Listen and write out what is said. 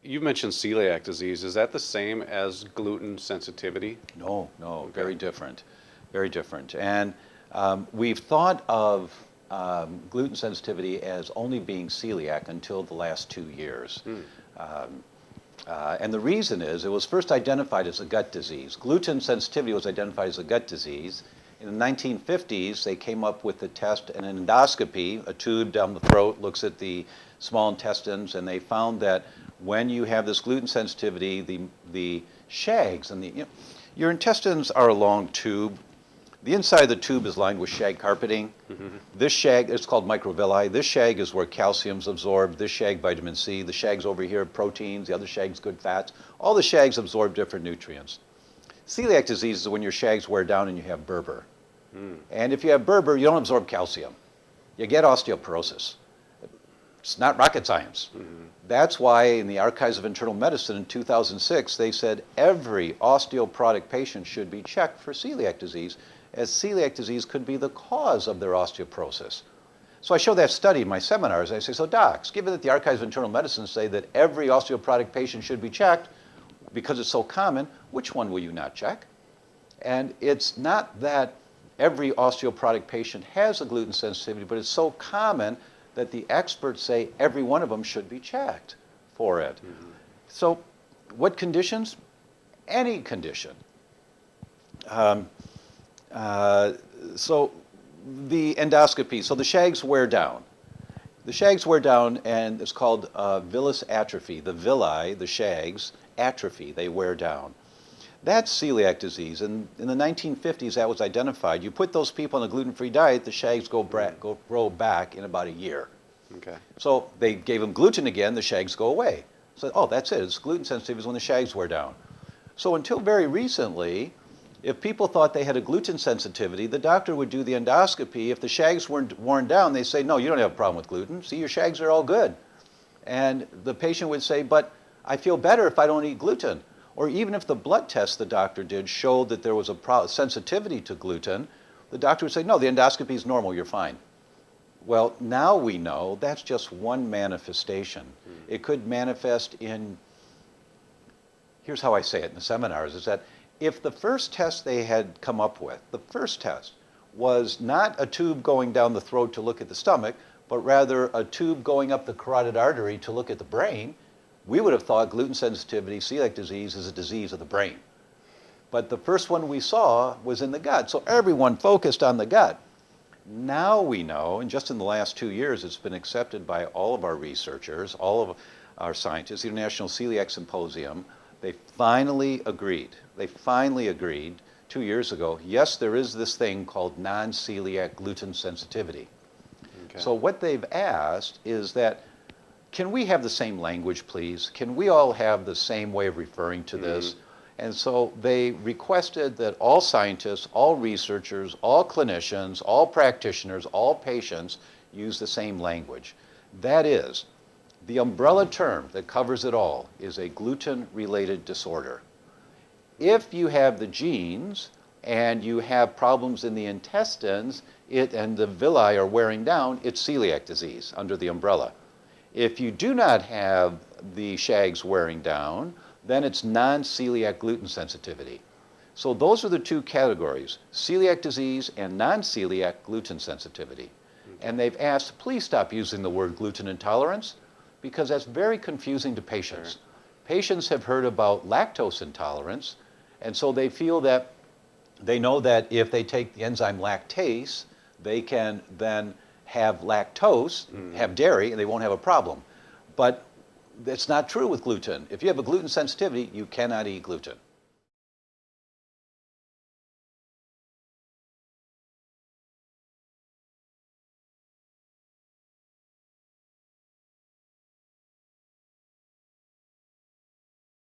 You mentioned celiac disease. Is that the same as gluten sensitivity? No, no, Okay. very different, very different. And we've thought of gluten sensitivity as only being celiac until the last 2 years. And the reason is it was first identified as a gut disease. Gluten sensitivity was identified as a gut disease. In the 1950s, they came up with the test, an endoscopy, a tube down the throat, looks at the small intestines, and they found that when you have this gluten sensitivity, the shags and your intestines are a long tube. The inside of the tube is lined with shag carpeting. This shag, it's called microvilli. This shag is where calcium's absorbed. This shag, vitamin C. The shag's over here, proteins. The other shag's good fats. All the shags absorb different nutrients. Celiac disease is when your shags wear down and you have Berber. And if you have Berber, you don't absorb calcium. You get osteoporosis. It's not rocket science. That's why in the Archives of Internal Medicine in 2006, they said every osteoporotic patient should be checked for celiac disease, as celiac disease could be the cause of their osteoporosis. So I show that study in my seminars. I say, so docs, given that the Archives of Internal Medicine say that every osteoporotic patient should be checked because it's so common, which one will you not check? And it's not that every osteoporotic patient has a gluten sensitivity, but it's so common that the experts say every one of them should be checked for it. So what conditions? Any condition. So the endoscopy, so the shags wear down. The shags wear down, and it's called villus atrophy. The villi, the shags, atrophy, they wear down. That's celiac disease, and in the 1950s that was identified. You put those people on a gluten-free diet, the shags grow back in about a year. Okay. So they gave them gluten again, the shags go away. So, oh, that's it, it's gluten sensitive is when the shags wear down. So until very recently, if people thought they had a gluten sensitivity, the doctor would do the endoscopy. If the shags weren't worn down, they say, no, you don't have a problem with gluten. See, your shags are all good. And the patient would say, but I feel better if I don't eat gluten. Or even if the blood test the doctor did showed that there was a sensitivity to gluten, the doctor would say, no, the endoscopy is normal, you're fine. Well, now we know that's just one manifestation. It could manifest in, here's how I say it in the seminars, is that if the first test they had come up with, the first test, was not a tube going down the throat to look at the stomach, but rather a tube going up the carotid artery to look at the brain, we would have thought gluten sensitivity, celiac disease, is a disease of the brain. But the first one we saw was in the gut, so everyone focused on the gut. Now we know, and just in the last 2 years, it's been accepted by all of our researchers, all of our scientists, the International Celiac Symposium, they finally agreed. They finally agreed 2 years ago, yes, there is this thing called non-celiac gluten sensitivity. Okay. So what they've asked is that, can we have the same language, please? Can we all have the same way of referring to this? And so they requested that all scientists, all researchers, all clinicians, all practitioners, all patients use the same language. That is, the umbrella term that covers it all is a gluten-related disorder. If you have the genes and you have problems in the intestines and the villi are wearing down, it's celiac disease under the umbrella. If you do not have the shags wearing down, then it's non-celiac gluten sensitivity. So those are the two categories, celiac disease and non-celiac gluten sensitivity. And they've asked, please stop using the word gluten intolerance, because that's very confusing to patients. Sure. Patients have heard about lactose intolerance, and so they feel that they know that if they take the enzyme lactase, they can then have lactose, have dairy, and they won't have a problem. But that's not true with gluten. If you have a gluten sensitivity, you cannot eat gluten.